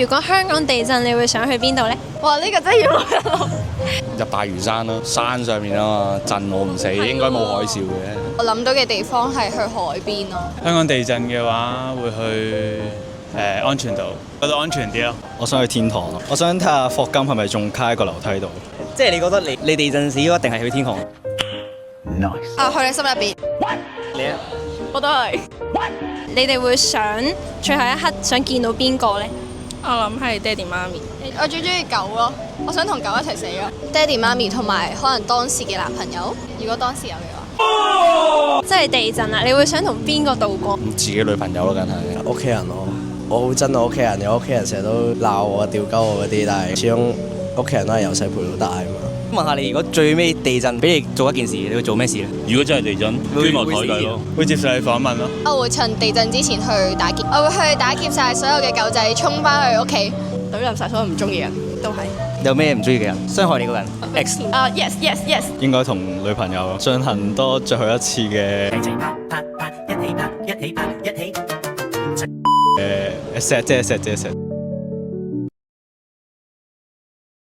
如果香港地震，你會想去邊度呢？哇！呢個真係要諗。入大嶼山咯，山上面啊嘛，震我唔死，應該冇海嘯嘅。我諗到嘅地方係去海邊咯。香港地震嘅話，會去安全島，覺得安全啲咯。我想去天堂咯，我想睇下霍金係咪仲卡喺個樓梯度。即係你覺得你地震時一定係去天堂 ？Nice。啊，去你心入邊。你啊？我都係。你哋會想最後一刻想見到邊個呢？我諗係爹哋媽咪。我最中意狗咯，我想同狗一齊死咯。爹哋媽咪同埋可能當時嘅男朋友，如果當時有嘅話。即係地震啦，你會想同邊個度過？自己女朋友咯，梗係。屋企人咯，我好憎我屋企人，我屋企人成日都鬧我、吊鳩我嗰啲，但係始終屋企人都係由細陪到大啊嘛。問下你，如果最尾地震俾你做一件事，你會做咩事咧？如果真係地震，捐埋台底咯，會接受你訪問咯。我會趁地震之前去打劫，我會去打劫晒所有嘅狗仔，衝翻去屋企，懟入晒所有唔中意嘅人，都係。有咩唔中意嘅人？傷害你個人 ？X。yes yes yes。應該同女朋友進行多最後一次嘅錫啫錫啫錫。